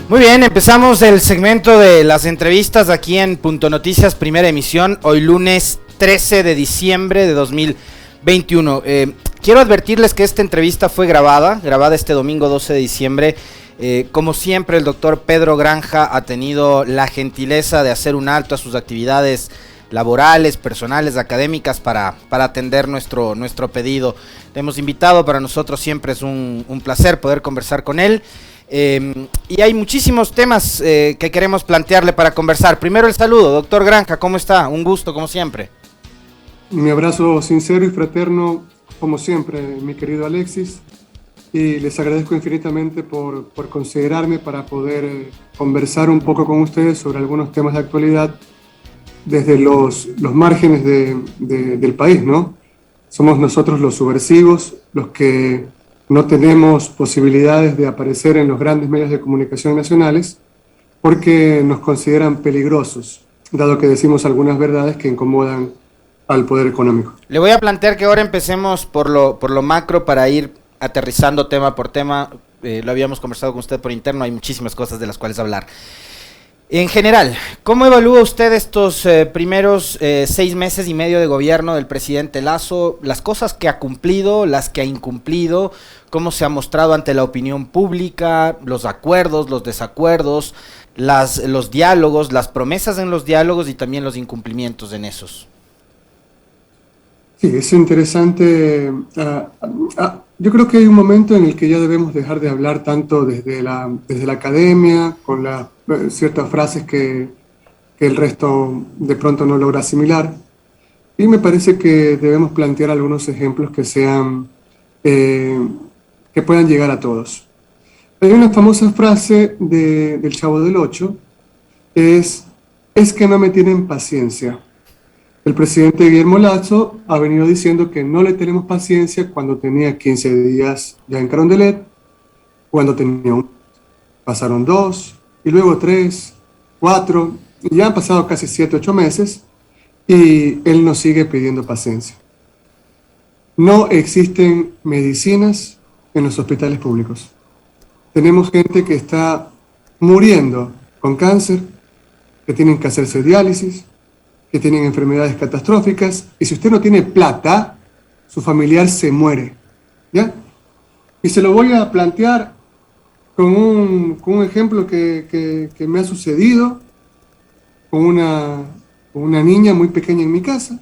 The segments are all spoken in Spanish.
Muy bien, empezamos el segmento de las entrevistas aquí en Punto Noticias, primera emisión, hoy lunes 13 de diciembre de 2021. Quiero advertirles que esta entrevista fue grabada este domingo 12 de diciembre. Como siempre, el doctor Pedro Granja ha tenido la gentileza de hacer un alto a sus actividades laborales, personales, académicas para atender nuestro pedido. Le hemos invitado, para nosotros siempre es un placer poder conversar con él. Y hay muchísimos temas que queremos plantearle para conversar. Primero el saludo, doctor Granja, ¿cómo está? Un gusto, como siempre. Mi abrazo sincero y fraterno, como siempre, mi querido Alexis, y les agradezco infinitamente por considerarme para poder conversar un poco con ustedes sobre algunos temas de actualidad desde los márgenes del país, ¿no? Somos nosotros los subversivos, los que no tenemos posibilidades de aparecer en los grandes medios de comunicación nacionales porque nos consideran peligrosos, dado que decimos algunas verdades que incomodan al poder económico. Le voy a plantear que ahora empecemos por lo macro para ir aterrizando tema por tema. Lo habíamos conversado con usted por interno, hay muchísimas cosas de las cuales hablar. En general, ¿cómo evalúa usted estos primeros 6 meses y medio de gobierno del presidente Lasso? Las cosas que ha cumplido, las que ha incumplido, cómo se ha mostrado ante la opinión pública, los acuerdos, los desacuerdos, los diálogos, las promesas en los diálogos y también los incumplimientos en esos. Sí, es interesante. Yo creo que hay un momento en el que ya debemos dejar de hablar tanto desde la academia, con ciertas frases que el resto de pronto no logra asimilar. Y me parece que debemos plantear algunos ejemplos que sean, que puedan llegar a todos. Hay una famosa frase del Chavo del Ocho, es que no me tienen paciencia. El presidente Guillermo Lasso ha venido diciendo que no le tenemos paciencia cuando tenía 15 días ya en Carondelet, cuando tenía pasaron 2, y luego 3, 4, y ya han pasado casi 7, 8 meses, y él nos sigue pidiendo paciencia. No existen medicinas en los hospitales públicos. Tenemos gente que está muriendo con cáncer, que tienen que hacerse diálisis, que tienen enfermedades catastróficas, y si usted no tiene plata, su familiar se muere, ¿ya? Y se lo voy a plantear con un ejemplo que me ha sucedido con una niña muy pequeña en mi casa,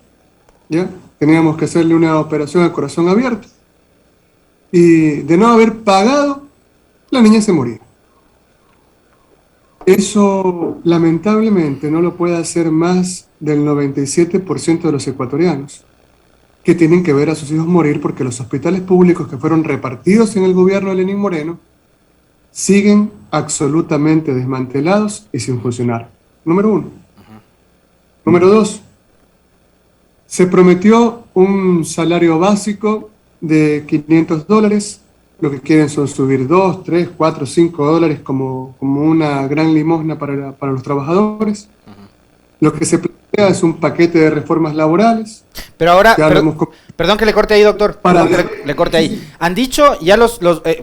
¿ya? Teníamos que hacerle una operación al corazón abierto, y de no haber pagado, la niña se moría. Eso, lamentablemente, no lo puede hacer más del 97% de los ecuatorianos, que tienen que ver a sus hijos morir porque los hospitales públicos que fueron repartidos en el gobierno de Lenín Moreno siguen absolutamente desmantelados y sin funcionar. Número 1. Número 2. Se prometió un salario básico de $500. Lo que quieren son subir 2, 3, 4, 5 dólares como una gran limosna para los trabajadores. Lo que se plantea es un paquete de reformas laborales. Pero ahora, perdón que le corte ahí, doctor. Le corte ahí. Han dicho, ya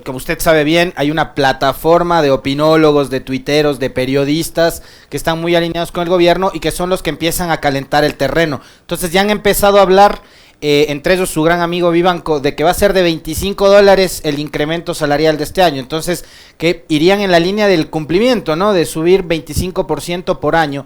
como usted sabe bien, hay una plataforma de opinólogos, de tuiteros, de periodistas que están muy alineados con el gobierno y que son los que empiezan a calentar el terreno. Entonces ya han empezado a hablar, entre ellos su gran amigo Vivanco, de que va a ser de $25 el incremento salarial de este año. Entonces, que irían en la línea del cumplimiento, ¿no? De subir 25% por año.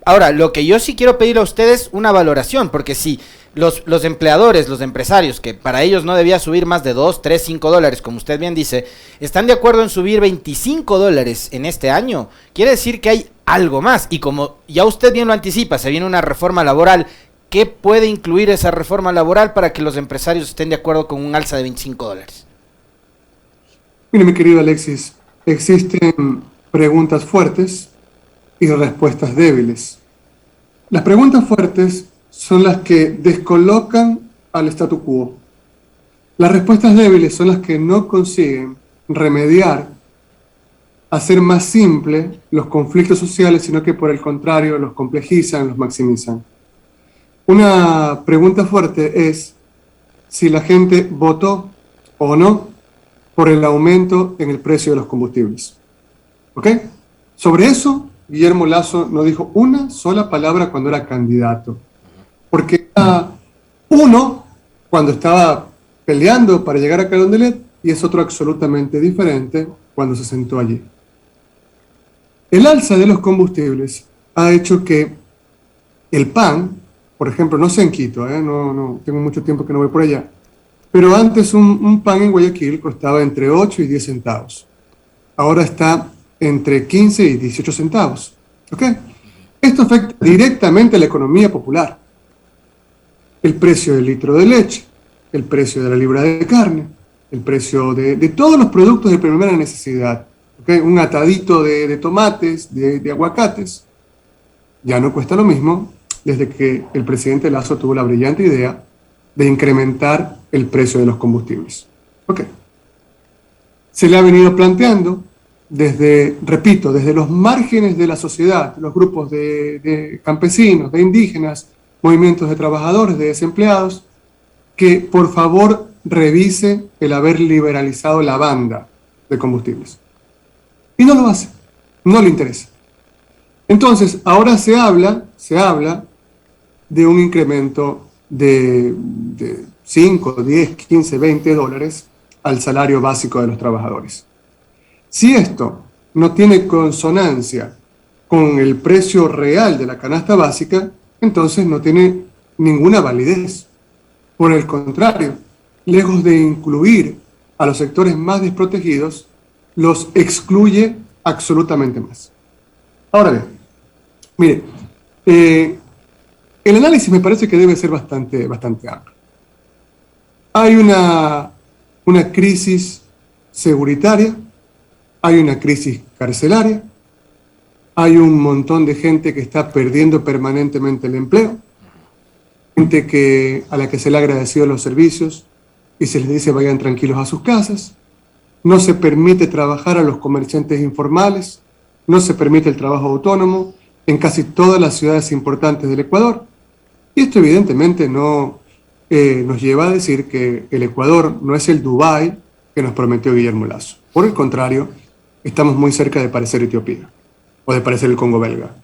Ahora, lo que yo sí quiero pedir a ustedes una valoración, porque si los empleadores, los empresarios, que para ellos no debía subir más de 2, 3, 5 dólares, como usted bien dice, están de acuerdo en subir $25 en este año, quiere decir que hay algo más. Y como ya usted bien lo anticipa, se viene una reforma laboral. ¿Qué puede incluir esa reforma laboral para que los empresarios estén de acuerdo con un alza de $25? Mire, mi querido Alexis, existen preguntas fuertes y respuestas débiles. Las preguntas fuertes son las que descolocan al statu quo. Las respuestas débiles son las que no consiguen remediar, hacer más simple los conflictos sociales, sino que por el contrario los complejizan, los maximizan. Una pregunta fuerte es si la gente votó o no por el aumento en el precio de los combustibles. ¿Ok? Sobre eso, Guillermo Lasso no dijo una sola palabra cuando era candidato, porque era uno cuando estaba peleando para llegar a Carondelet y es otro absolutamente diferente cuando se sentó allí. El alza de los combustibles ha hecho que el pan, por ejemplo, no sé en Quito, no, tengo mucho tiempo que no voy por allá, pero antes un pan en Guayaquil costaba entre 8 y 10 centavos. Ahora está entre 15 y 18 centavos. ¿Ok? Esto afecta directamente a la economía popular. El precio del litro de leche, el precio de la libra de carne, el precio de todos los productos de primera necesidad. ¿Okay? Un atadito de tomates, de aguacates, ya no cuesta lo mismo desde que el presidente Lasso tuvo la brillante idea de incrementar el precio de los combustibles. ¿Ok? Se le ha venido planteando repito, desde los márgenes de la sociedad, los grupos de campesinos, de indígenas, movimientos de trabajadores, de desempleados, que por favor revise el haber liberalizado la banda de combustibles. Y no lo hace, no le interesa. Entonces, ahora se habla de un incremento de 5, 10, 15, 20 dólares al salario básico de los trabajadores. Si esto no tiene consonancia con el precio real de la canasta básica, entonces no tiene ninguna validez. Por el contrario, lejos de incluir a los sectores más desprotegidos, los excluye absolutamente más. Ahora bien, mire, el análisis me parece que debe ser bastante amplio. Hay una crisis seguritaria, hay una crisis carcelaria, hay un montón de gente que está perdiendo permanentemente el empleo, gente a la que se le ha agradecido los servicios y se les dice vayan tranquilos a sus casas, no se permite trabajar a los comerciantes informales, no se permite el trabajo autónomo en casi todas las ciudades importantes del Ecuador. Y esto evidentemente no nos lleva a decir que el Ecuador no es el Dubái que nos prometió Guillermo Lasso. Por el contrario, estamos muy cerca de parecer Etiopía o de parecer el Congo belga.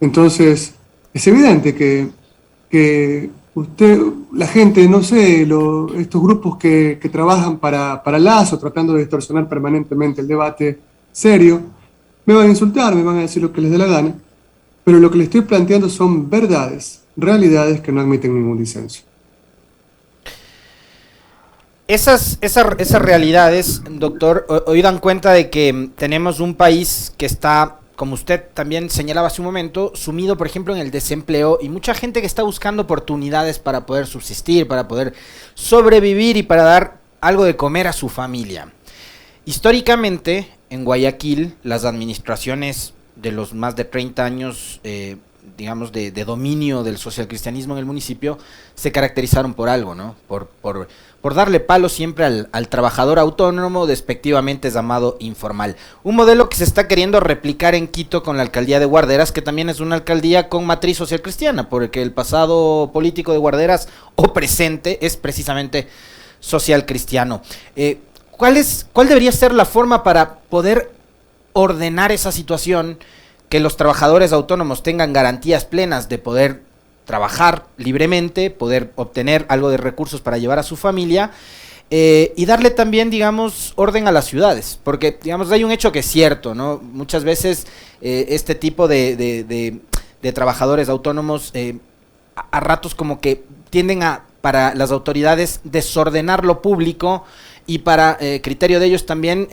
Entonces, es evidente que la gente, no sé, estos grupos que trabajan para Lasso, tratando de distorsionar permanentemente el debate serio, me van a insultar, me van a decir lo que les dé la gana, pero lo que les estoy planteando son verdades, realidades que no admiten ningún disenso. Esas realidades, doctor, hoy dan cuenta de que tenemos un país que está, como usted también señalaba hace un momento, sumido, por ejemplo, en el desempleo y mucha gente que está buscando oportunidades para poder subsistir, para poder sobrevivir y para dar algo de comer a su familia. Históricamente, en Guayaquil, las administraciones de los más de 30 años, digamos, de dominio del socialcristianismo en el municipio, se caracterizaron por algo, ¿no? Por darle palo siempre al trabajador autónomo, despectivamente llamado informal. Un modelo que se está queriendo replicar en Quito con la alcaldía de Guarderas, que también es una alcaldía con matriz social cristiana, porque el pasado político de Guarderas, o presente, es precisamente social cristiano. ¿Cuál debería ser la forma para poder ordenar esa situación, que los trabajadores autónomos tengan garantías plenas de poder trabajar libremente, poder obtener algo de recursos para llevar a su familia, y darle también, digamos, orden a las ciudades? Porque, digamos, hay un hecho que es cierto, ¿no? Muchas veces este tipo de trabajadores autónomos a ratos como que tienden para las autoridades, desordenar lo público, y para criterio de ellos también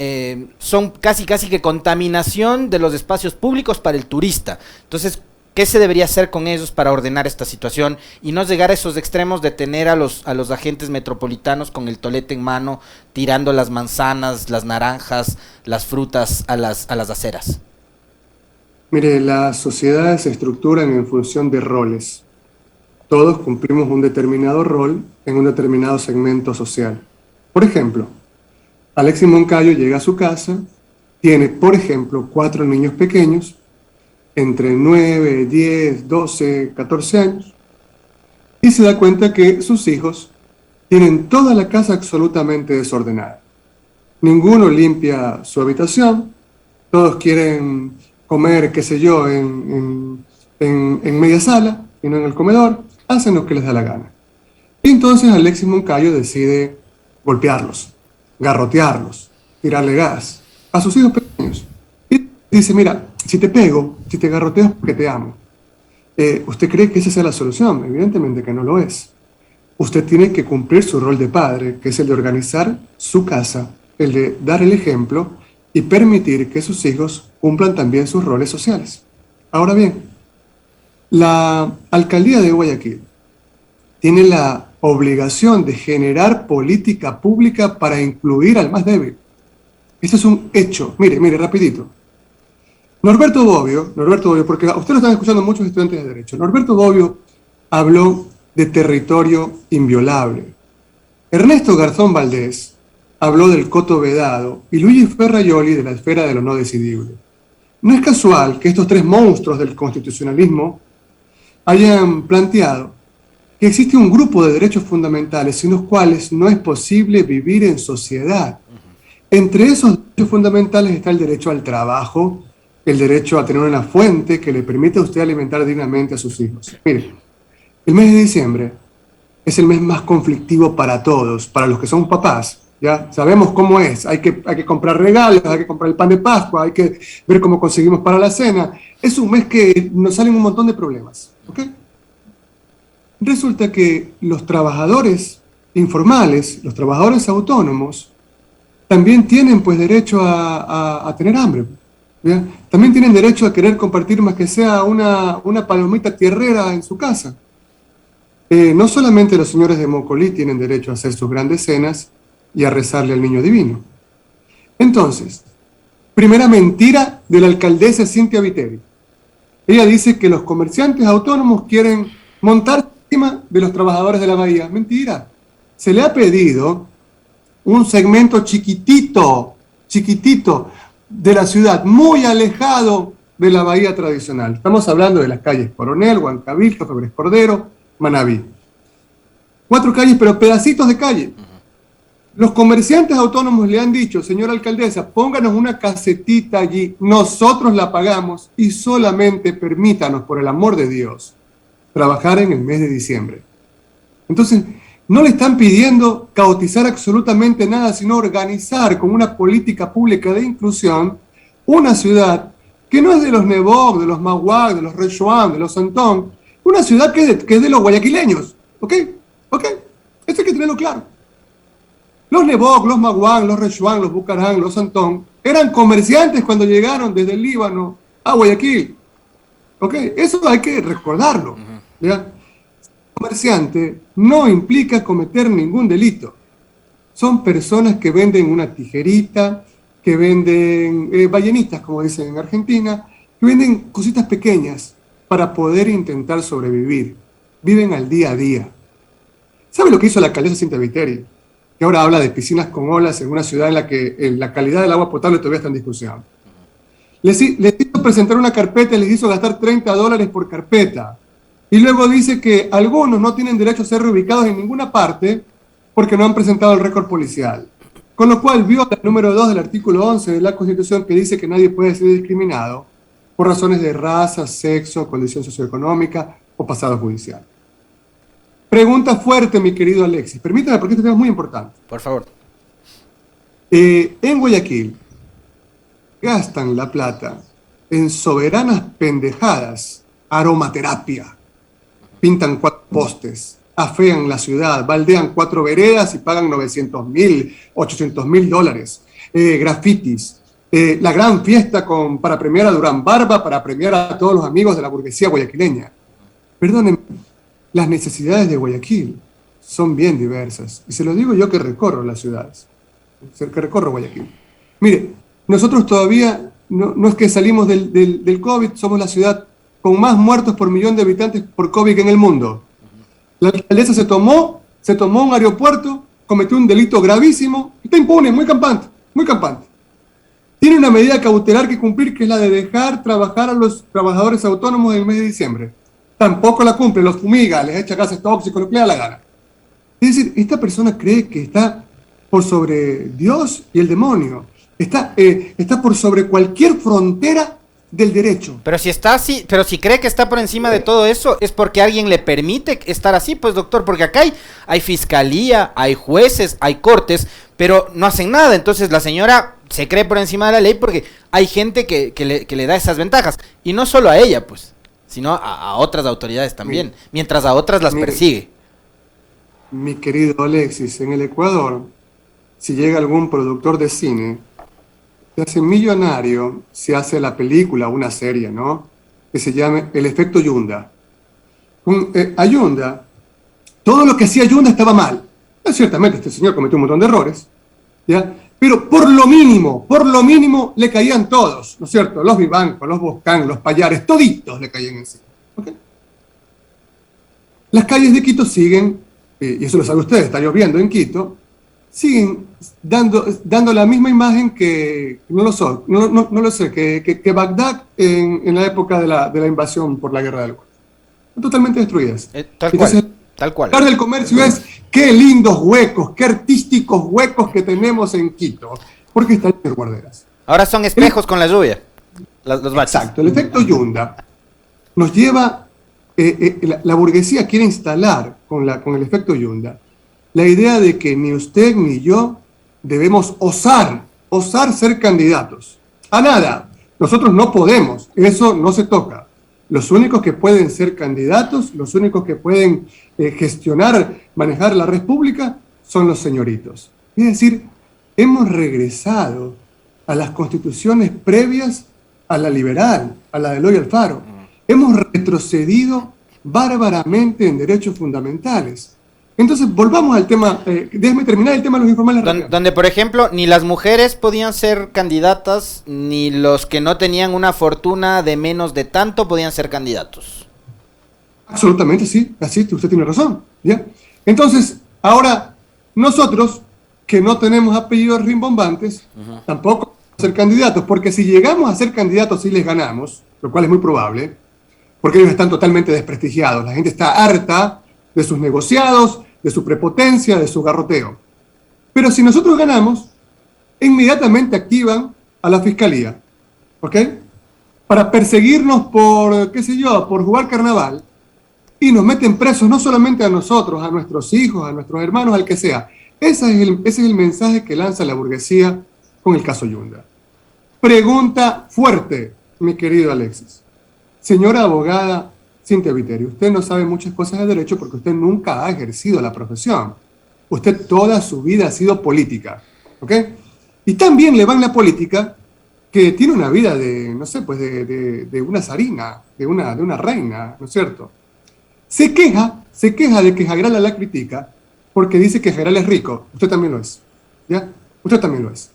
son casi que contaminación de los espacios públicos para el turista. Entonces, ¿qué se debería hacer con ellos para ordenar esta situación y no llegar a esos extremos de tener a los agentes metropolitanos con el tolete en mano, tirando las manzanas, las naranjas, las frutas a las aceras? Mire, las sociedades se estructuran en función de roles. Todos cumplimos un determinado rol en un determinado segmento social. Por ejemplo, Alexis Moncayo llega a su casa, tiene, por ejemplo, 4 niños pequeños, entre 9, 10, 12, 14 años, y se da cuenta que sus hijos tienen toda la casa absolutamente desordenada. Ninguno limpia su habitación, todos quieren comer, qué sé yo, en media sala y no en el comedor, hacen lo que les da la gana. Y entonces Alexis Moncayo decide golpearlos, garrotearlos, tirarle gas a sus hijos pequeños. Y dice, mira, si te pego, si te garroteo es porque te amo. ¿Usted cree que esa sea la solución? Evidentemente que no lo es. Usted tiene que cumplir su rol de padre, que es el de organizar su casa, el de dar el ejemplo y permitir que sus hijos cumplan también sus roles sociales. Ahora bien, la alcaldía de Guayaquil tiene la obligación de generar política pública para incluir al más débil. Esto es un hecho. Mire, rapidito. Norberto Bobbio, porque a ustedes lo están escuchando muchos estudiantes de Derecho, Norberto Bobbio habló de territorio inviolable. Ernesto Garzón Valdés habló del coto vedado y Luigi Ferraioli de la esfera de lo no decidible. No es casual que estos tres monstruos del constitucionalismo hayan planteado que existe un grupo de derechos fundamentales sin los cuales no es posible vivir en sociedad. Entre esos derechos fundamentales está el derecho al trabajo, el derecho a tener una fuente que le permita a usted alimentar dignamente a sus hijos. Mire, el mes de diciembre es el mes más conflictivo para todos, para los que son papás. Ya sabemos cómo es, hay que comprar regalos, hay que comprar el pan de Pascua, hay que ver cómo conseguimos para la cena. Es un mes que nos salen un montón de problemas, ¿ok? Resulta que los trabajadores informales, los trabajadores autónomos, también tienen pues derecho a tener hambre. ¿Ya? También tienen derecho a querer compartir más que sea una palomita tierrera en su casa. No solamente los señores de Mocolí tienen derecho a hacer sus grandes cenas y a rezarle al niño divino. Entonces, primera mentira de la alcaldesa Cintia Viteri. Ella dice que los comerciantes autónomos quieren montar encima de los trabajadores de la bahía. Mentira. Se le ha pedido un segmento chiquitito de la ciudad, muy alejado de la bahía tradicional. Estamos hablando de las calles Coronel, Huancabildo, Febres Cordero, Manabí. 4 calles, pero pedacitos de calle. Los comerciantes autónomos le han dicho, señora alcaldesa, pónganos una casetita allí, nosotros la pagamos y solamente permítanos, por el amor de Dios, trabajar en el mes de diciembre. Entonces, no le están pidiendo caotizar absolutamente nada, sino organizar con una política pública de inclusión una ciudad que no es de los Nebog, de los Maguac, de los Rechuan, de los Santón, una ciudad que es de los guayaquileños, ¿ok? Esto hay que tenerlo claro. Los Nebog, los Maguán, los Rechuan, los Bucarán, los Santón eran comerciantes cuando llegaron desde el Líbano a Guayaquil, ¿ok? Eso hay que recordarlo, ¿ya? Comerciante no implica cometer ningún delito. Son personas que venden una tijerita, que venden ballenitas, como dicen en Argentina, que venden cositas pequeñas para poder intentar sobrevivir. Viven al día a día. ¿Sabe lo que hizo la alcaldesa Cintia Viteri? Que ahora habla de piscinas con olas en una ciudad en la que la calidad del agua potable todavía está en discusión. Les hizo presentar una carpeta y les hizo gastar $30 por carpeta. Y luego dice que algunos no tienen derecho a ser reubicados en ninguna parte porque no han presentado el récord policial. Con lo cual viola el número 2 del artículo 11 de la Constitución, que dice que nadie puede ser discriminado por razones de raza, sexo, condición socioeconómica o pasado judicial. Pregunta fuerte, mi querido Alexis. Permítame, porque este tema es muy importante. Por favor. En Guayaquil gastan la plata en soberanas pendejadas, aromaterapia. Pintan 4 postes, afean la ciudad, baldean 4 veredas y pagan $900,000, $800,000. Grafitis. La gran fiesta para premiar a Durán Barba, para premiar a todos los amigos de la burguesía guayaquileña. Perdónenme, las necesidades de Guayaquil son bien diversas. Y se lo digo yo que recorro las ciudades, que recorro Guayaquil. Mire, nosotros todavía no es que salimos del COVID, somos la ciudad con más muertos por millón de habitantes por COVID en el mundo. La alcaldesa se tomó un aeropuerto, cometió un delito gravísimo, y está impune, muy campante. Tiene una medida cautelar que cumplir, que es la de dejar trabajar a los trabajadores autónomos en el mes de diciembre. Tampoco la cumple, los fumiga, les echa gases tóxicos, lo que le da la gana. Es decir, esta persona cree que está por sobre Dios y el demonio. está por sobre cualquier frontera del derecho. Pero si está así, pero si cree que está por encima de todo eso, es porque alguien le permite estar así, pues doctor, porque acá hay fiscalía, hay jueces, hay cortes, pero no hacen nada. Entonces la señora se cree por encima de la ley porque hay gente que le da esas ventajas. Y no solo a ella, pues, sino a otras autoridades también, mientras a otras las persigue. Mi querido Alexis, en el Ecuador, si llega algún productor de cine, se hace millonario, se hace la película, una serie, ¿no? Que se llame El Efecto Yunda. A Yunda, todo lo que hacía Yunda estaba mal. Ciertamente, este señor cometió un montón de errores, ¿ya? Pero por lo mínimo le caían todos, ¿no es cierto? Los Vivancos, los Boscán, los Payares, toditos le caían encima. ¿Okay? Las calles de Quito siguen, y eso lo sabe usted, está lloviendo en Quito, siguen dando la misma imagen que, no lo sé, que Bagdad en la época de la invasión por la guerra del Golfo. Totalmente destruidas. Tal cual. Hablar del comercio es qué lindos huecos, qué artísticos huecos que tenemos en Quito, porque están en guarderas. Ahora son espejos con la lluvia, los baches. Exacto, el efecto Yunda nos lleva, la burguesía quiere instalar con el efecto Yunda la idea de que ni usted ni yo debemos osar ser candidatos. A nada. Nosotros no podemos, eso no se toca. Los únicos que pueden ser candidatos, los únicos que pueden gestionar, manejar la red pública, son los señoritos. Es decir, hemos regresado a las constituciones previas a la liberal, a la de Eloy Alfaro. Hemos retrocedido bárbaramente en derechos fundamentales. Entonces, volvamos al tema, déjeme terminar el tema de los informales. Donde, por ejemplo, ni las mujeres podían ser candidatas, ni los que no tenían una fortuna de menos de tanto podían ser candidatos. Absolutamente, sí, así usted tiene razón. ¿Ya? Entonces, ahora, nosotros, que no tenemos apellidos rimbombantes, tampoco podemos ser candidatos, porque si llegamos a ser candidatos y les ganamos, lo cual es muy probable, porque ellos están totalmente desprestigiados, la gente está harta de sus negociados, de su prepotencia, de su garroteo. Pero si nosotros ganamos, inmediatamente activan a la fiscalía, ¿ok? Para perseguirnos por, qué sé yo, por jugar carnaval, y nos meten presos no solamente a nosotros, a nuestros hijos, a nuestros hermanos, al que sea. Ese es el mensaje que lanza la burguesía con el caso Yunda. Pregunta fuerte, mi querido Alexis. Señora abogada Cynthia Viteri, usted no sabe muchas cosas de derecho porque usted nunca ha ejercido la profesión. Usted toda su vida ha sido política, ¿ok? Y también le va en la política que tiene una vida de, no sé, pues de una zarina, de una reina, ¿no es cierto? Se queja de que Jagrala la critica porque dice que Jagrala es rico. Usted también lo es, ¿ya? Usted también lo es.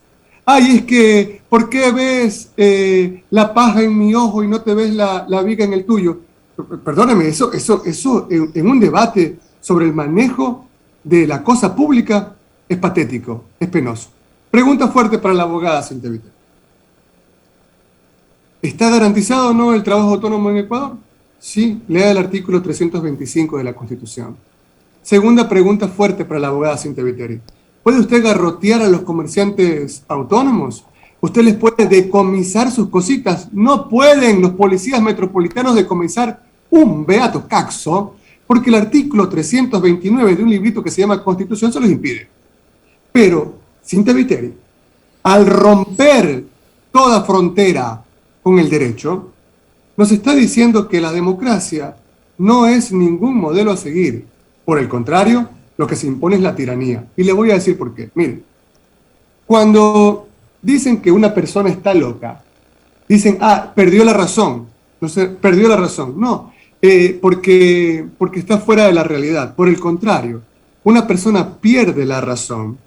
Ay, es que, ¿por qué ves la paja en mi ojo y no te ves la viga en el tuyo? Perdóneme, eso en un debate sobre el manejo de la cosa pública es patético, es penoso. Pregunta fuerte para la abogada Cynthia Viteri. ¿Está garantizado o no el trabajo autónomo en Ecuador? Sí, lea el artículo 325 de la Constitución. Segunda pregunta fuerte para la abogada Cynthia Viteri. ¿Puede usted garrotear a los comerciantes autónomos? ¿Usted les puede decomisar sus cositas? No pueden los policías metropolitanos decomisar un beato caxo, porque el artículo 329 de un librito que se llama Constitución se los impide. Pero, Cynthia Viteri, al romper toda frontera con el derecho, nos está diciendo que la democracia no es ningún modelo a seguir. Por el contrario, lo que se impone es la tiranía. Y le voy a decir por qué. Miren, cuando dicen que una persona está loca, dicen, perdió la razón. No sé, perdió la razón. No, porque está fuera de la realidad. Por el contrario, una persona pierde la razón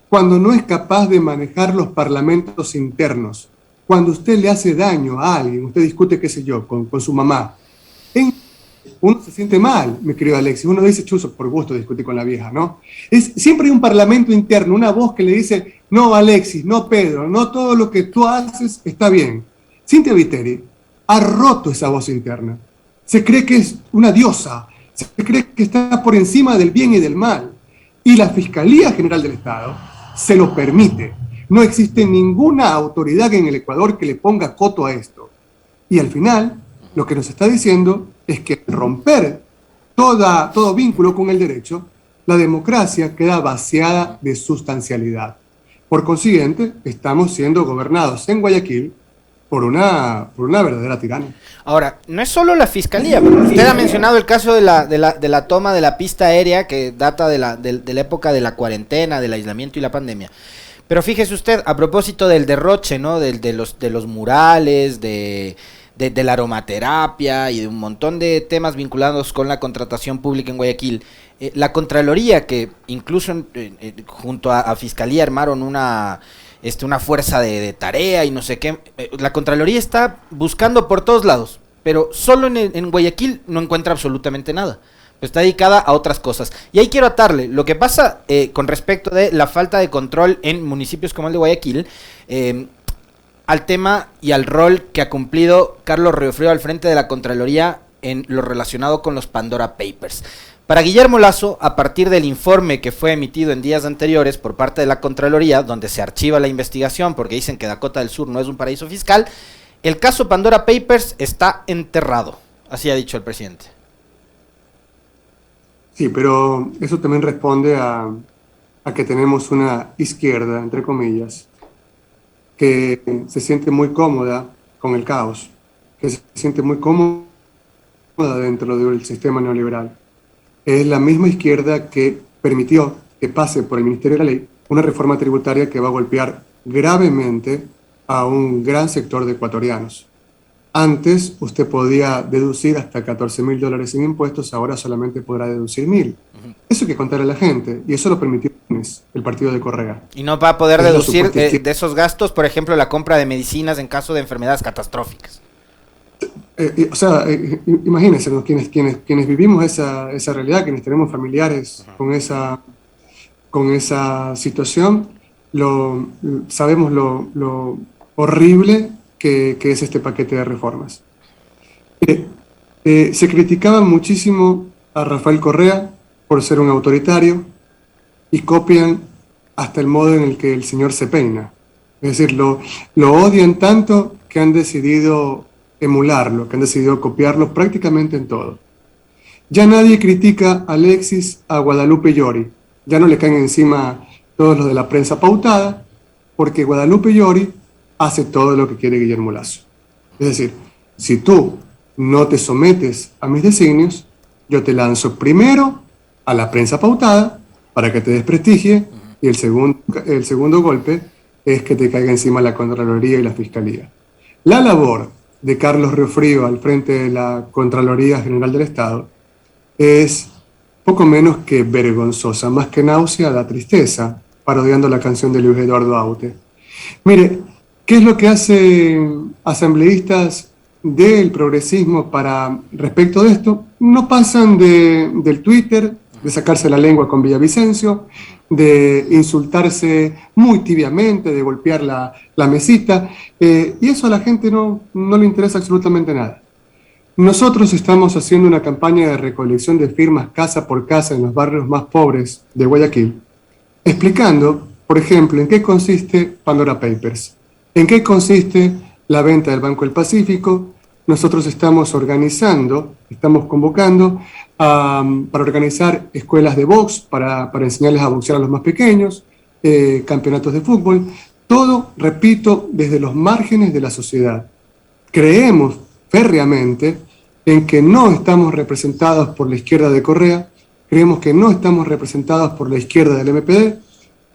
cuando no es capaz de manejar los parlamentos internos. Cuando usted le hace daño a alguien, usted discute, qué sé yo, con su mamá, uno se siente mal, mi querido Alexis. Uno dice, chuzo, por gusto discutir con la vieja, ¿no? Siempre hay un parlamento interno, una voz que le dice, no, Alexis, no, Pedro, no todo lo que tú haces está bien. Cynthia Viteri ha roto esa voz interna. Se cree que es una diosa, se cree que está por encima del bien y del mal. Y la Fiscalía General del Estado se lo permite. no existe ninguna autoridad en el Ecuador que le ponga coto a esto. Y al final, lo que nos está diciendo es que romper todo vínculo con el derecho, la democracia queda vaciada de sustancialidad. Por consiguiente, estamos siendo gobernados en Guayaquil por una verdadera tirana. Ahora, no es solo la fiscalía, usted ha mencionado el caso de la toma de la pista aérea que data de la época de la cuarentena, del aislamiento y la pandemia. Pero fíjese usted, a propósito del derroche, ¿no? De los murales, de la aromaterapia y de un montón de temas vinculados con la contratación pública en Guayaquil, la Contraloría, que incluso junto a Fiscalía armaron una fuerza de tarea y no sé qué, la Contraloría está buscando por todos lados, pero solo en Guayaquil no encuentra absolutamente nada. Está dedicada a otras cosas. Y ahí quiero atarle lo que pasa con respecto de la falta de control en municipios como el de Guayaquil, al tema y al rol que ha cumplido Carlos Riofrío al frente de la Contraloría en lo relacionado con los Pandora Papers. Para Guillermo Lasso, a partir del informe que fue emitido en días anteriores por parte de la Contraloría, donde se archiva la investigación porque dicen que Dakota del Sur no es un paraíso fiscal, el caso Pandora Papers está enterrado, así ha dicho el presidente. Sí, pero eso también responde a que tenemos una izquierda, entre comillas, que se siente muy cómoda con el caos, que se siente muy cómoda dentro del sistema neoliberal. Es la misma izquierda que permitió que pase por el Ministerio de la Ley una reforma tributaria que va a golpear gravemente a un gran sector de ecuatorianos. Antes usted podía deducir hasta $14.000 en impuestos, ahora solamente podrá deducir 1.000. Eso hay que contarle a la gente, y eso lo permitió el partido de Correa. Y no va a poder deducir de esos gastos, por ejemplo, la compra de medicinas en caso de enfermedades catastróficas. Imagínense, ¿no? quienes vivimos esa realidad, quienes tenemos familiares con esa situación, sabemos lo horrible que es este paquete de reformas. Se criticaba muchísimo a Rafael Correa por ser un autoritario y copian hasta el modo en el que el señor se peina. Es decir, lo odian tanto que han decidido emularlo, que han decidido copiarlo prácticamente en todo. Ya nadie critica a Alexis, a Guadalupe Llori. Ya no le caen encima todos los de la prensa pautada, porque Guadalupe Llori hace todo lo que quiere Guillermo Lasso. Es decir, si tú no te sometes a mis designios, yo te lanzo primero a la prensa pautada para que te desprestigie, y el segundo golpe es que te caiga encima la Contraloría y la Fiscalía. La labor de Carlos Riofrío al frente de la Contraloría General del Estado es poco menos que vergonzosa, más que náusea, da tristeza, parodiando la canción de Luis Eduardo Aute. Mire, ¿qué es lo que hacen asambleístas del progresismo respecto de esto? No pasan del Twitter, de sacarse la lengua con Villavicencio, de insultarse muy tibiamente, de golpear la mesita, y eso a la gente no le interesa absolutamente nada. Nosotros estamos haciendo una campaña de recolección de firmas casa por casa en los barrios más pobres de Guayaquil, explicando, por ejemplo, en qué consiste Pandora Papers, en qué consiste la venta del Banco del Pacífico. Nosotros estamos convocando para organizar escuelas de box, para enseñarles a boxear a los más pequeños, campeonatos de fútbol, todo, repito, desde los márgenes de la sociedad. Creemos férreamente en que no estamos representados por la izquierda de Correa, creemos que no estamos representados por la izquierda del MPD,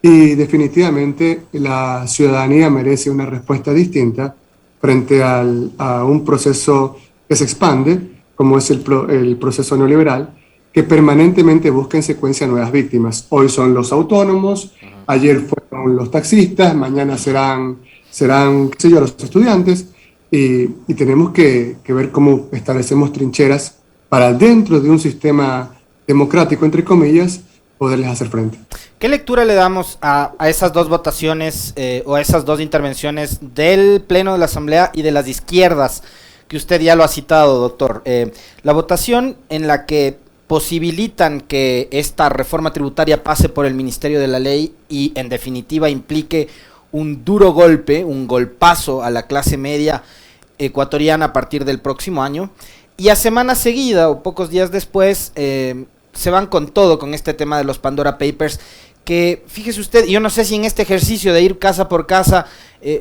y definitivamente la ciudadanía merece una respuesta distinta frente a un proceso que se expande, como es el proceso neoliberal, que permanentemente busca en secuencia nuevas víctimas. Hoy son los autónomos, ayer fueron los taxistas, mañana serán qué sé yo, los estudiantes, y tenemos que ver cómo establecemos trincheras para, dentro de un sistema democrático, entre comillas, poderles hacer frente. ¿Qué lectura le damos a esas dos votaciones o a esas dos intervenciones del Pleno de la Asamblea y de las izquierdas, que usted ya lo ha citado, doctor? La votación en la que posibilitan que esta reforma tributaria pase por el Ministerio de la Ley y, en definitiva, implique un duro golpe, un golpazo a la clase media ecuatoriana a partir del próximo año. Y a semana seguida o pocos días después se van con todo con este tema de los Pandora Papers, que fíjese usted, yo no sé si en este ejercicio de ir casa por casa,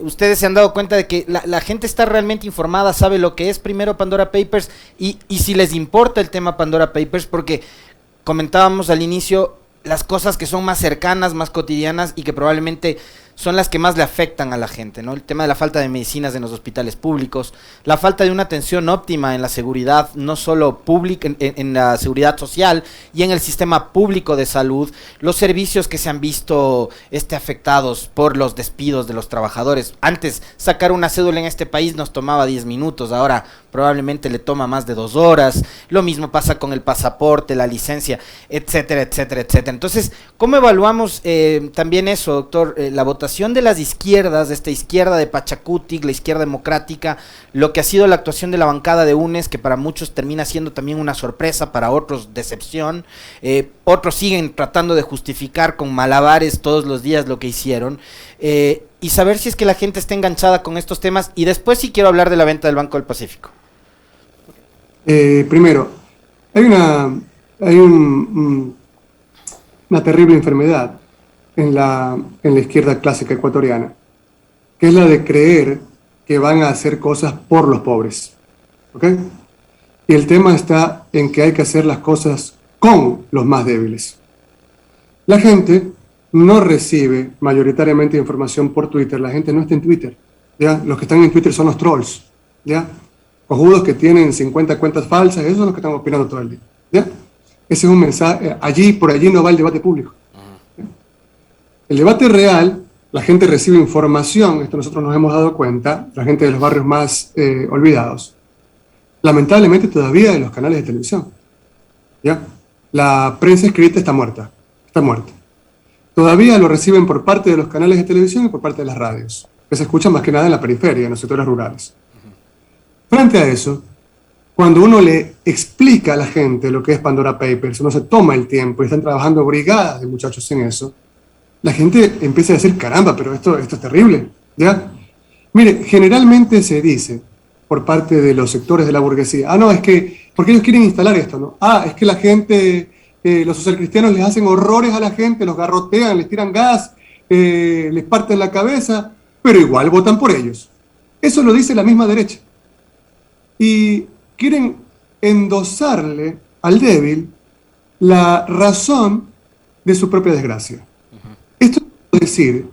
ustedes se han dado cuenta de que la gente está realmente informada, sabe lo que es primero Pandora Papers y si les importa el tema Pandora Papers, porque comentábamos al inicio las cosas que son más cercanas, más cotidianas y que probablemente son las que más le afectan a la gente, ¿no? El tema de la falta de medicinas en los hospitales públicos, la falta de una atención óptima en la seguridad, no solo pública, en la seguridad social y en el sistema público de salud, los servicios que se han visto afectados por los despidos de los trabajadores. Antes, sacar una cédula en este país nos tomaba 10 minutos, ahora probablemente le toma más de 2 horas, lo mismo pasa con el pasaporte, la licencia, etcétera, etcétera, etcétera. Entonces, ¿cómo evaluamos también eso, doctor? La votación de las izquierdas, de esta izquierda de Pachacutic, la izquierda democrática, lo que ha sido la actuación de la bancada de UNES, que para muchos termina siendo también una sorpresa, para otros decepción, otros siguen tratando de justificar con malabares todos los días lo que hicieron, y saber si es que la gente está enganchada con estos temas, y después sí quiero hablar de la venta del Banco del Pacífico. Primero, hay una terrible enfermedad en la izquierda clásica ecuatoriana, que es la de creer que van a hacer cosas por los pobres, ¿ok? Y el tema está en que hay que hacer las cosas con los más débiles. La gente no recibe mayoritariamente información por Twitter, la gente no está en Twitter, ¿ya? Los que están en Twitter son los trolls, ¿ya? Cojudos que tienen 50 cuentas falsas, esos son los que están opinando todo el día, ¿ya? Ese es un mensaje, por allí no va el debate público. El debate real, la gente recibe información, esto nosotros nos hemos dado cuenta, la gente de los barrios más olvidados, lamentablemente todavía en los canales de televisión, ¿ya? La prensa escrita está muerta. Todavía lo reciben por parte de los canales de televisión y por parte de las radios, que se escuchan más que nada en la periferia, en los sectores rurales. Frente a eso, cuando uno le explica a la gente lo que es Pandora Papers, uno se toma el tiempo y están trabajando brigadas de muchachos en eso, la gente empieza a decir, caramba, pero esto es terrible, ¿ya? Mire, generalmente se dice por parte de los sectores de la burguesía, no, es que, porque ellos quieren instalar esto, ¿no? Es que la gente, los socialcristianos les hacen horrores a la gente, los garrotean, les tiran gas, les parten la cabeza, pero igual votan por ellos. Eso lo dice la misma derecha. Y quieren endosarle al débil la razón de su propia desgracia. Esto es decir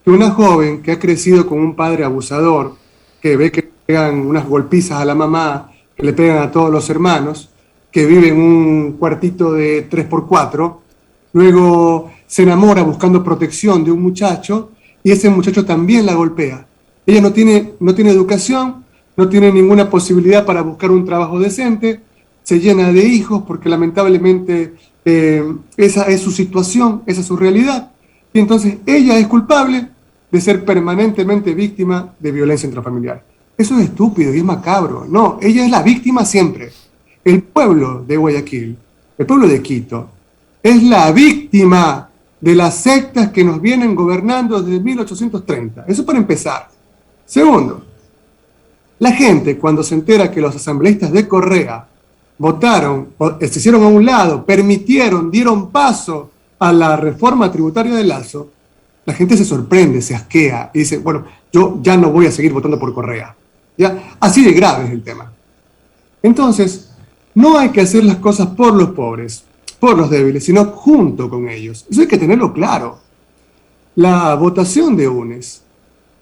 que una joven que ha crecido con un padre abusador, que ve que le pegan unas golpizas a la mamá, que le pegan a todos los hermanos, que vive en un cuartito de 3x4, luego se enamora buscando protección de un muchacho y ese muchacho también la golpea. Ella no tiene educación, no tiene ninguna posibilidad para buscar un trabajo decente, se llena de hijos porque lamentablemente esa es su situación, esa es su realidad. Y entonces ella es culpable de ser permanentemente víctima de violencia intrafamiliar. Eso es estúpido y es macabro. No, ella es la víctima siempre. El pueblo de Guayaquil, el pueblo de Quito, es la víctima de las sectas que nos vienen gobernando desde 1830. Eso para empezar. Segundo, la gente cuando se entera que los asambleístas de Correa votaron, se hicieron a un lado, dieron paso a la reforma tributaria de Lazo, la gente se sorprende, se asquea y dice, bueno, yo ya no voy a seguir votando por Correa. ¿Ya? Así de grave es el tema. Entonces, no hay que hacer las cosas por los pobres, por los débiles, sino junto con ellos. Eso hay que tenerlo claro. La votación de UNES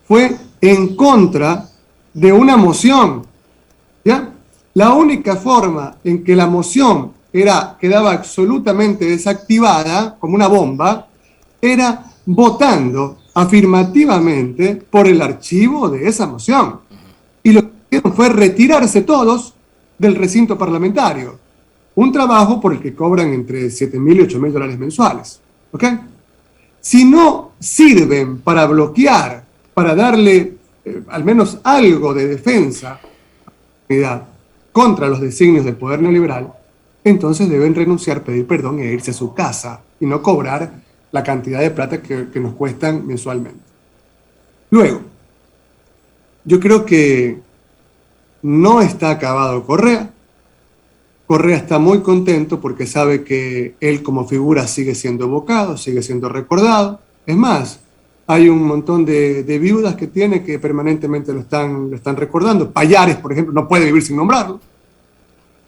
fue en contra de una moción, ¿ya? La única forma en que la moción quedaba absolutamente desactivada, como una bomba, era votando afirmativamente por el archivo de esa moción. Y lo que hicieron fue retirarse todos del recinto parlamentario. Un trabajo por el que cobran entre $7.000 y $8.000 mensuales. ¿Ok? Si no sirven para bloquear, para darle al menos algo de defensa contra los designios del poder neoliberal, entonces deben renunciar, pedir perdón e irse a su casa y no cobrar la cantidad de plata que nos cuestan mensualmente. Luego, yo creo que no está acabado Correa. Correa está muy contento porque sabe que él como figura sigue siendo evocado, sigue siendo recordado. Es más, hay un montón de viudas que tiene que permanentemente lo están recordando. Payares, por ejemplo, no puede vivir sin nombrarlo.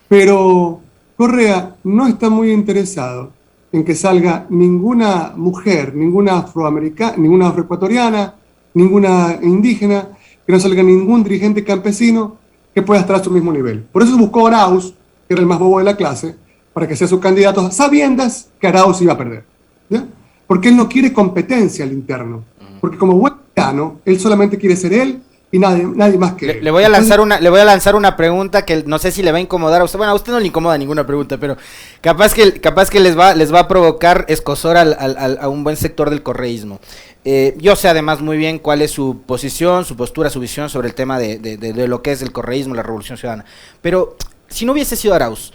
Pero Correa no está muy interesado en que salga ninguna mujer, ninguna afroamericana, ninguna afroecuatoriana, ninguna indígena, que no salga ningún dirigente campesino que pueda estar a su mismo nivel. Por eso buscó a Arauz, que era el más bobo de la clase, para que sea su candidato, sabiendas que Arauz iba a perder. ¿Ya? Porque él no quiere competencia al interno. Porque como buen llano, él solamente quiere ser él y nadie más que él. Le voy a lanzar una pregunta que no sé si le va a incomodar a usted. Bueno, a usted no le incomoda ninguna pregunta, pero capaz que les va a provocar escozor a un buen sector del correísmo. Yo sé además muy bien cuál es su posición, su postura, su visión sobre el tema de lo que es el correísmo, la revolución ciudadana. Pero si no hubiese sido Arauz,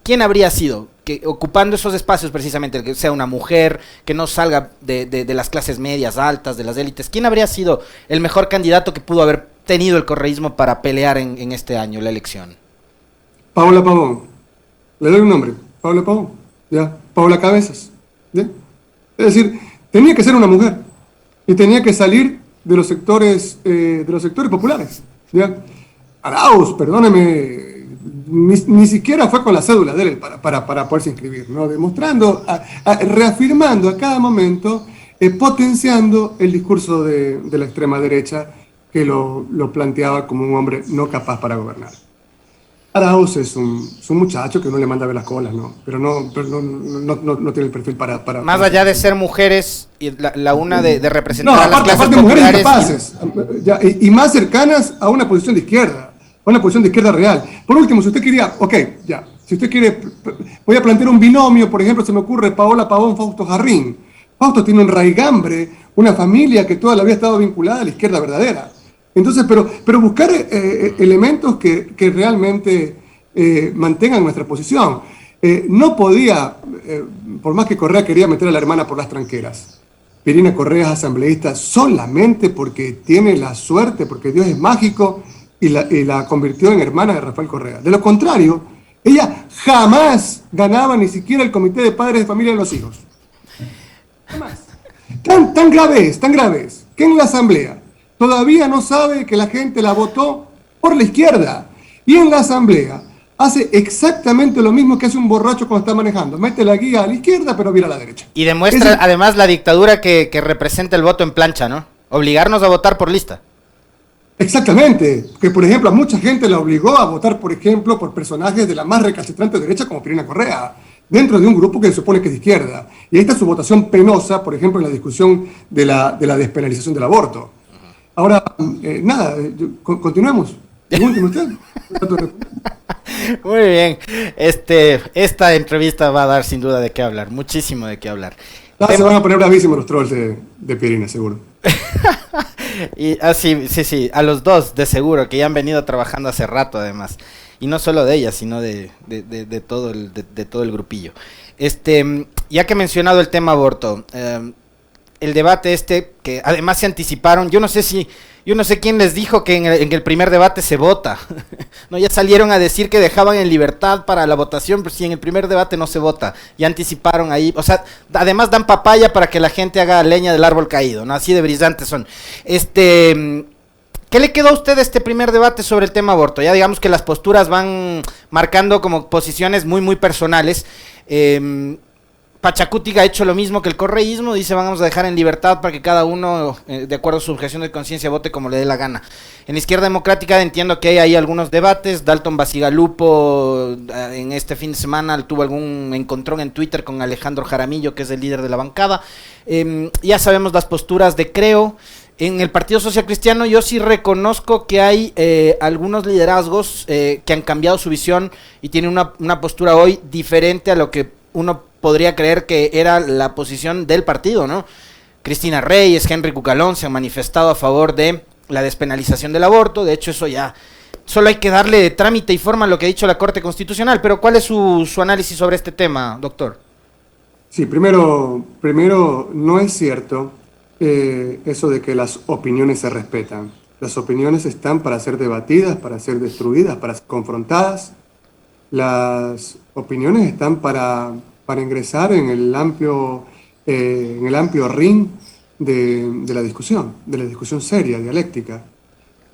¿quién habría sido? Que ocupando esos espacios precisamente, que sea una mujer, que no salga de las clases medias, altas, de las élites, ¿quién habría sido el mejor candidato que pudo haber tenido el correísmo para pelear en este año, la elección? Paola Pavón. Le doy un nombre, Paola Pavón. ¿Ya? Paola Cabezas. ¿Ya? Es decir, tenía que ser una mujer y tenía que salir de los sectores populares. ¿Ya? Arauz, perdóneme, ni siquiera fue con la cédula de él para poderse inscribir, ¿no? Demostrando, reafirmando a cada momento, potenciando el discurso de la extrema derecha que lo planteaba como un hombre no capaz para gobernar. Arauz es un muchacho que uno le manda a ver las colas, ¿no? Pero no tiene el perfil para más allá de ser mujeres y la una de representar a las clases aparte populares. Mujeres incapaces, y más cercanas a una posición de izquierda. Una posición de izquierda real. Por último, si usted quería, si usted quiere, voy a plantear un binomio, por ejemplo, se me ocurre Paola Pavón, Fausto Jarrín. Fausto tiene un raigambre, una familia que toda la vida ha estado vinculada a la izquierda verdadera. Entonces, pero buscar elementos que realmente mantengan nuestra posición. No podía, por más que Correa quería meter a la hermana por las tranqueras, Pirina Correa es asambleísta solamente porque tiene la suerte, porque Dios es mágico, y la convirtió en hermana de Rafael Correa. De lo contrario, ella jamás ganaba ni siquiera el comité de padres de familia de los hijos. Jamás. Tan grave es, que en la asamblea todavía no sabe que la gente la votó por la izquierda. Y en la asamblea hace exactamente lo mismo que hace un borracho cuando está manejando. Mete la guía a la izquierda, pero vira a la derecha. Y demuestra además la dictadura que representa el voto en plancha, ¿no? Obligarnos a votar por lista. Exactamente, que por ejemplo a mucha gente la obligó a votar, por ejemplo, por personajes de la más recalcitrante derecha como Pirina Correa, dentro de un grupo que se supone que es de izquierda. Y ahí está su votación penosa, por ejemplo, en la discusión de la despenalización del aborto. Ahora, continuemos. Pregúnteme usted. Muy bien, esta entrevista va a dar sin duda de qué hablar, muchísimo de qué hablar. Se van a poner bravísimos los trolls de Pirina, seguro. Y así, sí, a los dos, de seguro, que ya han venido trabajando hace rato además. Y no solo de ella, sino de todo el grupillo. Ya que he mencionado el tema aborto, el debate que además se anticiparon, yo no sé quién les dijo que en el primer debate se vota. No, ya salieron a decir que dejaban en libertad para la votación, pero si en el primer debate no se vota, ya anticiparon ahí, o sea, además dan papaya para que la gente haga leña del árbol caído, ¿no? Así de brillantes son. ¿Qué le quedó a usted este primer debate sobre el tema aborto? Ya digamos que las posturas van marcando como posiciones muy, muy personales. Pachacuti ha hecho lo mismo que el correísmo, dice vamos a dejar en libertad para que cada uno, de acuerdo a su objeción de conciencia, vote como le dé la gana. En la Izquierda Democrática entiendo que hay ahí algunos debates. Dalton Basigalupo en este fin de semana tuvo algún encontrón en Twitter con Alejandro Jaramillo, que es el líder de la bancada. Ya sabemos las posturas de Creo. En el Partido Social Cristiano yo sí reconozco que hay algunos liderazgos que han cambiado su visión y tienen una postura hoy diferente a lo que uno podría creer que era la posición del partido, ¿no? Cristina Reyes, Henry Cucalón se han manifestado a favor de la despenalización del aborto. De hecho, eso ya solo hay que darle trámite y forma a lo que ha dicho la Corte Constitucional. Pero ¿cuál es su análisis sobre este tema, doctor? Sí, primero no es cierto eso de que las opiniones se respetan. Las opiniones están para ser debatidas, para ser destruidas, para ser confrontadas. Las opiniones están para ingresar en el amplio ring de la discusión seria, dialéctica.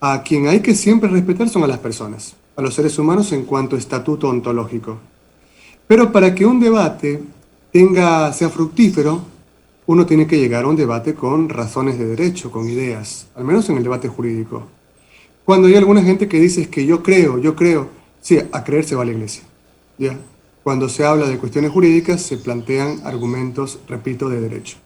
A quien hay que siempre respetar son a las personas, a los seres humanos en cuanto a estatuto ontológico. Pero para que un debate sea fructífero, uno tiene que llegar a un debate con razones de derecho, con ideas, al menos en el debate jurídico. Cuando hay alguna gente que dice que yo creo, sí, a creer se va a la iglesia. ¿Ya? Cuando se habla de cuestiones jurídicas se plantean argumentos, repito, de derecho.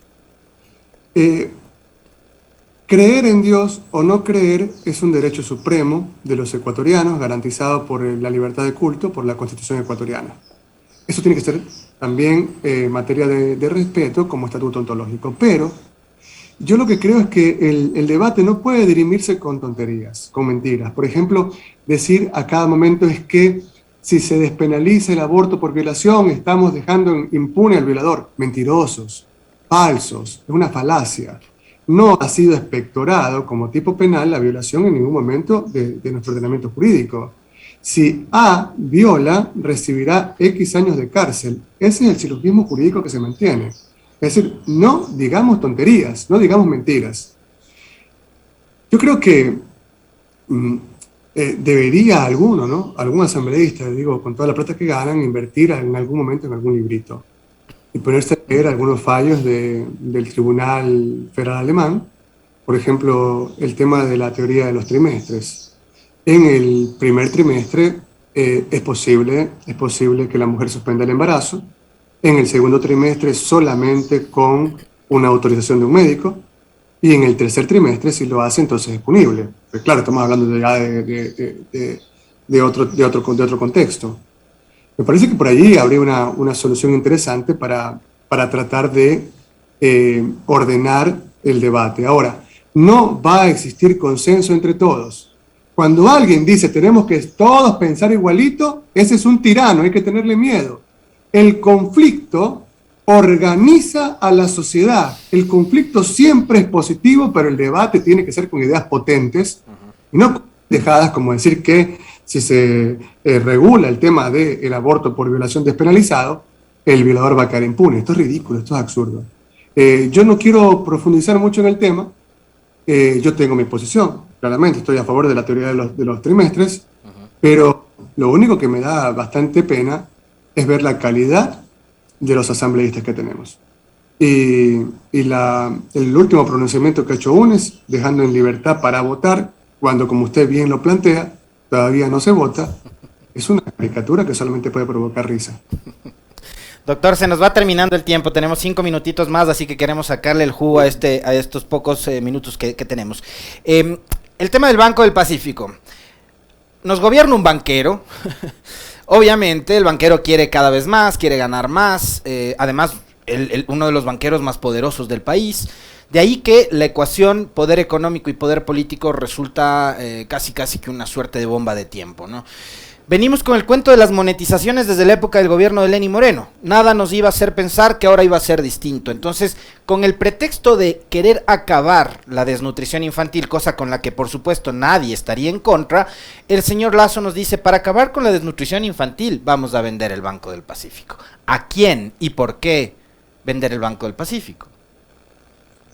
Creer en Dios o no creer es un derecho supremo de los ecuatorianos, garantizado por la libertad de culto, por la Constitución ecuatoriana. Eso tiene que ser también materia de respeto como estatuto ontológico. Pero yo lo que creo es que el debate no puede dirimirse con tonterías, con mentiras. Por ejemplo, decir a cada momento es que si se despenaliza el aborto por violación, estamos dejando impune al violador. Mentirosos, falsos, es una falacia. No ha sido expectorado como tipo penal la violación en ningún momento de nuestro ordenamiento jurídico. Si A viola, recibirá X años de cárcel. Ese es el silogismo jurídico que se mantiene. Es decir, no digamos tonterías, no digamos mentiras. Yo creo que debería alguno, ¿no? Algún asambleísta, digo, con toda la plata que ganan, invertir en algún momento en algún librito y ponerse a leer algunos fallos del Tribunal Federal Alemán, por ejemplo, el tema de la teoría de los trimestres. En el primer trimestre es posible que la mujer suspenda el embarazo, en el segundo trimestre solamente con una autorización de un médico, y en el tercer trimestre si lo hace entonces es punible. Pero claro, estamos hablando ya de otro contexto. Me parece que por allí habría una solución interesante para tratar de ordenar el debate. Ahora, no va a existir consenso entre todos. Cuando alguien dice tenemos que todos pensar igualito, ese es un tirano, hay que tenerle miedo. El conflicto organiza a la sociedad. El conflicto siempre es positivo, pero el debate tiene que ser con ideas potentes y no dejadas como decir que si se regula el tema del aborto por violación despenalizado, el violador va a quedar impune. Esto es ridículo, esto es absurdo. Yo no quiero profundizar mucho en el tema. Yo tengo mi posición, claramente estoy a favor de la teoría de los trimestres, pero lo único que me da bastante pena es ver la calidad de los asambleístas que tenemos. Y el último pronunciamiento que ha hecho UNES, dejando en libertad para votar, cuando, como usted bien lo plantea, todavía no se vota, es una caricatura que solamente puede provocar risa. Doctor, se nos va terminando el tiempo, tenemos 5 minutitos más, así que queremos sacarle el jugo a estos pocos minutos que tenemos. El tema del Banco del Pacífico. Nos gobierna un banquero. Obviamente el banquero quiere cada vez más, quiere ganar más, además uno de los banqueros más poderosos del país. De ahí que la ecuación poder económico y poder político resulta casi que una suerte de bomba de tiempo, ¿no? Venimos con el cuento de las monetizaciones desde la época del gobierno de Lenín Moreno. Nada nos iba a hacer pensar que ahora iba a ser distinto. Entonces, con el pretexto de querer acabar la desnutrición infantil, cosa con la que por supuesto nadie estaría en contra, el señor Lasso nos dice, para acabar con la desnutrición infantil vamos a vender el Banco del Pacífico. ¿A quién y por qué vender el Banco del Pacífico?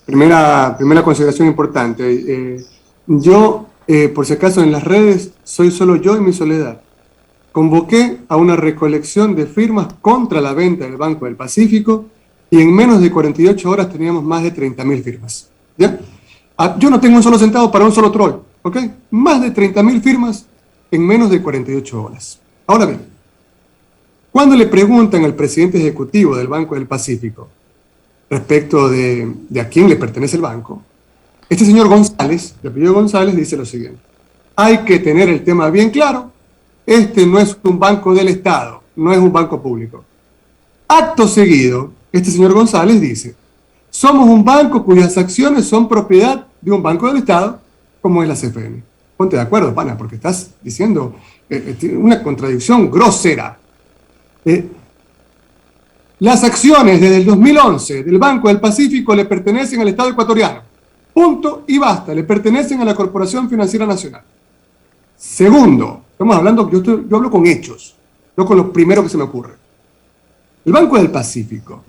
Primera consideración importante. Yo, por si acaso, en las redes soy solo yo y mi soledad. Convoqué a una recolección de firmas contra la venta del Banco del Pacífico y en menos de 48 horas teníamos más de 30.000 firmas. ¿Ya? Yo no tengo un solo centavo para un solo troll, ¿ok? Más de 30.000 firmas en menos de 48 horas. Ahora bien, cuando le preguntan al presidente ejecutivo del Banco del Pacífico respecto de a quién le pertenece el banco, este señor González, de apellido González, dice lo siguiente: hay que tener el tema bien claro. Este no es un banco del Estado, no es un banco público. Acto seguido, este señor González dice, somos un banco cuyas acciones son propiedad de un banco del Estado, como es la CFN. Ponte de acuerdo, pana, porque estás diciendo una contradicción grosera. Las acciones desde el 2011 del Banco del Pacífico le pertenecen al Estado ecuatoriano. Punto y basta, le pertenecen a la Corporación Financiera Nacional. Segundo, estamos hablando, yo hablo con hechos, no con lo primero que se me ocurre. El Banco del Pacífico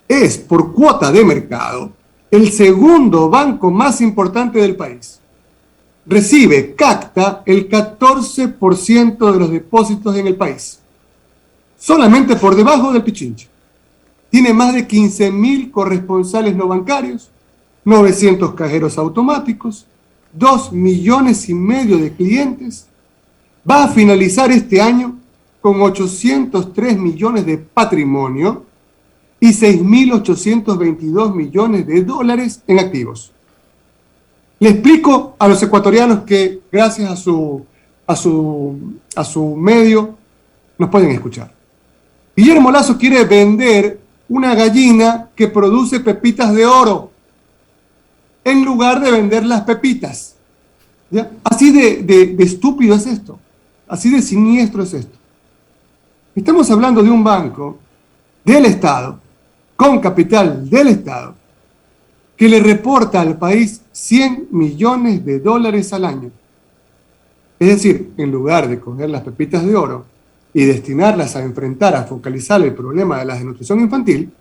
es, por cuota de mercado, el segundo banco más importante del país. Capta el 14% de los depósitos en el país. Solamente por debajo del Pichinche. Tiene más de 15.000 corresponsales no bancarios, 900 cajeros automáticos, 2,5 millones de clientes. Va a finalizar este año con 803 millones de patrimonio y 6.822 millones de dólares en activos. Le explico a los ecuatorianos que gracias a su medio nos pueden escuchar. Guillermo Lasso quiere vender una gallina que produce pepitas de oro en lugar de vender las pepitas. ¿Ya? Así de estúpido es esto. Así de siniestro es esto. Estamos hablando de un banco del Estado, con capital del Estado, que le reporta al país 100 millones de dólares al año. Es decir, en lugar de coger las pepitas de oro y destinarlas a enfrentar, a focalizar el problema de la desnutrición infantil,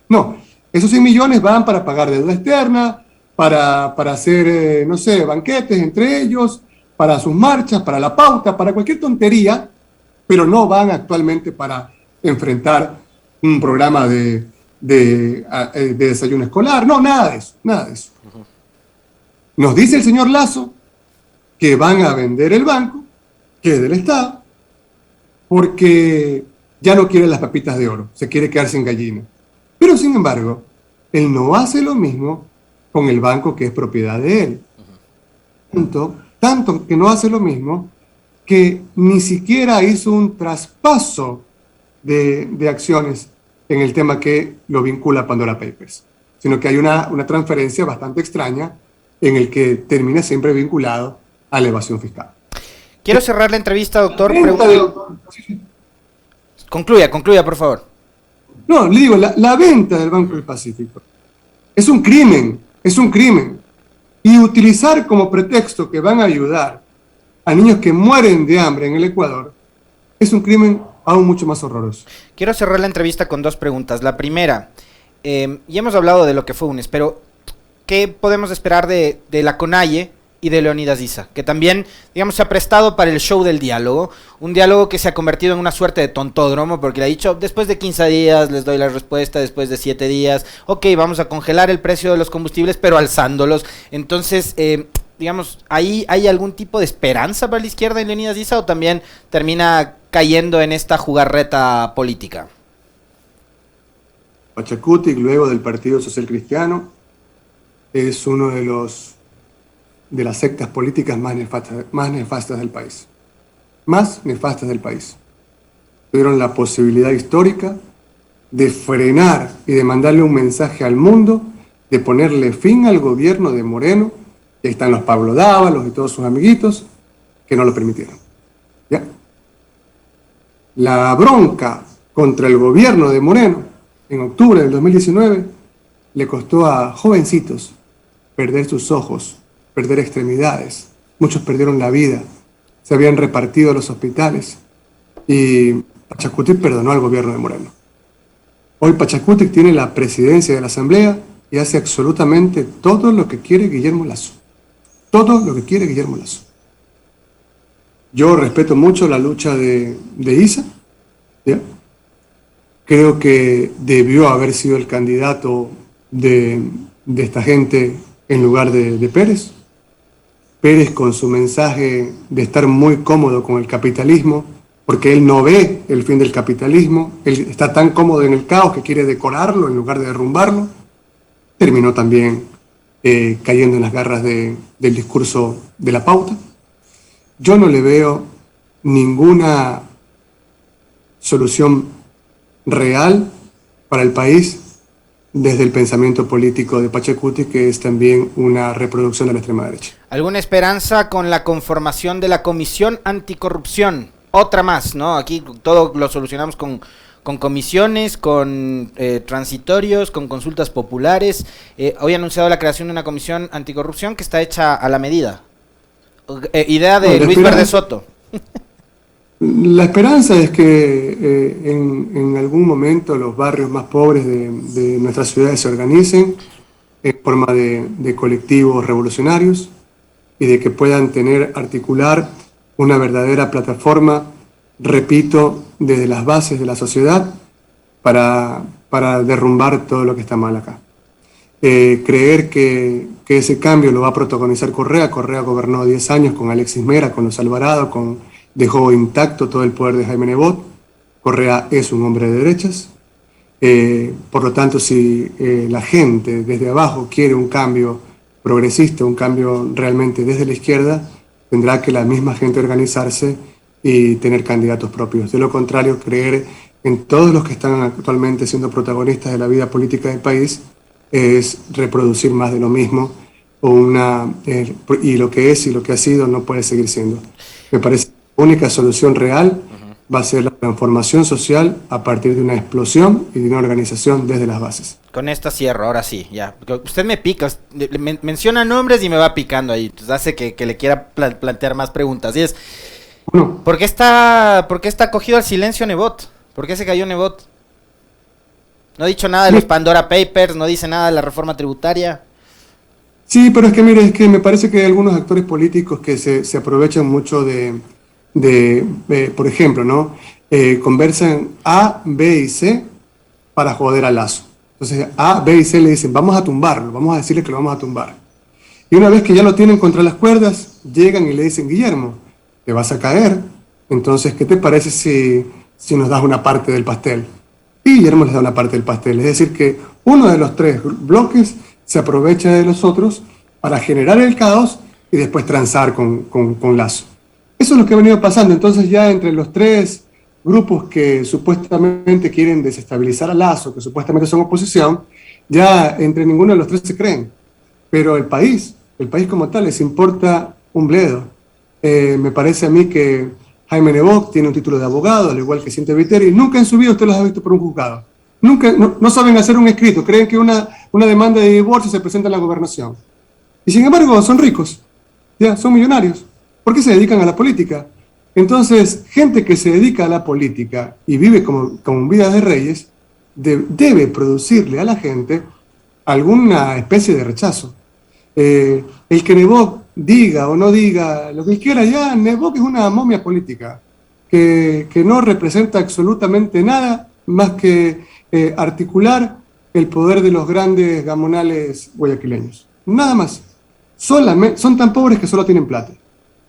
no, esos 100 millones van para pagar deuda externa, para hacer, no sé, banquetes entre ellos, para sus marchas, para la pauta, para cualquier tontería, pero no van actualmente para enfrentar un programa de desayuno escolar, no, nada de eso, nada de eso. Nos dice el señor Lasso que van a vender el banco, que es del Estado, porque ya no quiere las papitas de oro, se quiere quedar sin gallina. Pero sin embargo, él no hace lo mismo con el banco que es propiedad de él. Tanto que no hace lo mismo que ni siquiera hizo un traspaso de acciones en el tema que lo vincula a Pandora Papers, sino que hay una transferencia bastante extraña en el que termina siempre vinculado a la evasión fiscal. Quiero cerrar la entrevista, doctor. Concluya, por favor. No, le digo, la venta del Banco del Pacífico es un crimen. Y utilizar como pretexto que van a ayudar a niños que mueren de hambre en el Ecuador es un crimen aún mucho más horroroso. Quiero cerrar la entrevista con dos preguntas. La primera, ya hemos hablado de lo que fue UNES, pero ¿qué podemos esperar de la CONAIE y de Leonidas Issa? Que también, digamos, se ha prestado para el show del diálogo, un diálogo que se ha convertido en una suerte de tontódromo, porque le ha dicho, después de 15 días les doy la respuesta, después de 7 días, ok, vamos a congelar el precio de los combustibles, pero alzándolos. Entonces, digamos, ¿hay algún tipo de esperanza para la izquierda en Leonidas Issa o también termina cayendo en esta jugarreta política? Pachacutic, luego del Partido Social Cristiano, es uno de las sectas políticas más nefastas del país. Más nefastas del país. Tuvieron la posibilidad histórica de frenar y de mandarle un mensaje al mundo, de ponerle fin al gobierno de Moreno. Y ahí están los Pablo Dávalos y todos sus amiguitos que no lo permitieron. ¿Ya? La bronca contra el gobierno de Moreno en octubre del 2019 le costó a jovencitos perder sus ojos, perder extremidades. Muchos perdieron la vida, se habían repartido los hospitales y Pachacutic perdonó al gobierno de Moreno. Hoy Pachacutic tiene la presidencia de la Asamblea y hace absolutamente todo lo que quiere Guillermo Lasso. Todo lo que quiere Guillermo Lasso. Yo respeto mucho la lucha de Issa, ¿ya? Creo que debió haber sido el candidato de esta gente en lugar de Pérez. Pérez, con su mensaje de estar muy cómodo con el capitalismo, porque él no ve el fin del capitalismo, él está tan cómodo en el caos que quiere decorarlo en lugar de derrumbarlo, terminó también cayendo en las garras del discurso de la pauta. Yo no le veo ninguna solución real para el país desde el pensamiento político de Pachacutic, que es también una reproducción de la extrema derecha. ¿Alguna esperanza con la conformación de la Comisión Anticorrupción? Otra más, ¿no? Aquí todo lo solucionamos con con comisiones, con transitorios, con consultas populares. Hoy ha anunciado la creación de una comisión anticorrupción que está hecha a la medida. Idea de Luis Verde Soto. La esperanza es que en algún momento los barrios más pobres de nuestras ciudades se organicen en forma de colectivos revolucionarios y de que puedan articular una verdadera plataforma, repito, desde las bases de la sociedad para derrumbar todo lo que está mal acá. Creer que ese cambio lo va a protagonizar Correa. Correa gobernó 10 años con Alexis Mera, con los Alvarado, dejó intacto todo el poder de Jaime Nebot. Correa es un hombre de derechas. Por lo tanto, si la gente desde abajo quiere un cambio progresista, un cambio realmente desde la izquierda, tendrá que la misma gente organizarse y tener candidatos propios. De lo contrario, creer en todos los que están actualmente siendo protagonistas de la vida política del país es reproducir más de lo mismo, y lo que es y lo que ha sido no puede seguir siendo. Me parece que la única solución real va a ser la transformación social a partir de una explosión y de una organización desde las bases. Con esta cierro, ahora sí, ya. Usted me pica, menciona nombres y me va picando ahí, entonces hace que le quiera plantear más preguntas. Y es, bueno, ¿por qué está cogido al silencio Nebot? ¿Por qué se cayó Nebot? No ha dicho nada de los Pandora Papers, no dice nada de la reforma tributaria. Sí, pero es que mire, es que me parece que hay algunos actores políticos que se aprovechan mucho por ejemplo, ¿no? Conversan A, B y C para joder a Lasso. Entonces A, B y C le dicen, vamos a tumbarlo, vamos a decirle que lo vamos a tumbar. Y una vez que ya lo tienen contra las cuerdas, llegan y le dicen, Guillermo, te vas a caer, entonces, ¿qué te parece si nos das una parte del pastel? Y Guillermo les da una parte del pastel. Es decir, que uno de los tres bloques se aprovecha de los otros para generar el caos y después transar con Lasso. Eso es lo que ha venido pasando. Entonces ya entre los tres grupos que supuestamente quieren desestabilizar a Lasso, que supuestamente son oposición, ya entre ninguno de los tres se creen. Pero el país como tal les importa un bledo. Me parece a mí que Jaime Nebot tiene un título de abogado, al igual que Cintia Viteri. Nunca en su vida usted los ha visto por un juzgado. Nunca, no saben hacer un escrito. Creen que una demanda de divorcio se presenta en la gobernación. Y sin embargo son ricos, ya son millonarios. ¿Por qué se dedican a la política? Entonces, gente que se dedica a la política y vive como vida de reyes, debe producirle a la gente alguna especie de rechazo. El que Nebot diga o no diga lo que quiera, ya Nebot es una momia política que no representa absolutamente nada más que articular el poder de los grandes gamonales guayaquileños. Nada más. Son tan pobres que solo tienen plata.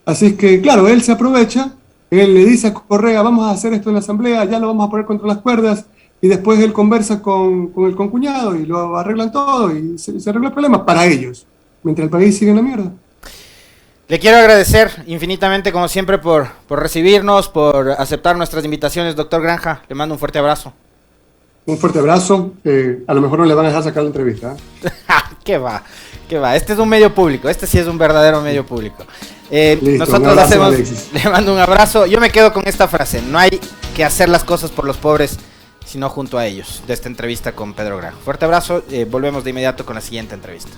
Así es que, claro, él se aprovecha, él le dice a Correa, vamos a hacer esto en la asamblea, ya lo vamos a poner contra las cuerdas, y después él conversa con el concuñado y lo arreglan todo y se arregla el problema para ellos, mientras el país sigue en la mierda. Le quiero agradecer infinitamente, como siempre, por recibirnos, por aceptar nuestras invitaciones, doctor Granja. Le mando un fuerte abrazo. Un fuerte abrazo. A lo mejor no le van a dejar sacar la entrevista. ¿Qué va? Este es un medio público. Este sí es un verdadero medio público. Listo, nosotros le mando un abrazo. Yo me quedo con esta frase. No hay que hacer las cosas por los pobres, sino junto a ellos. De esta entrevista con Pedro Granja. Fuerte abrazo. Volvemos de inmediato con la siguiente entrevista.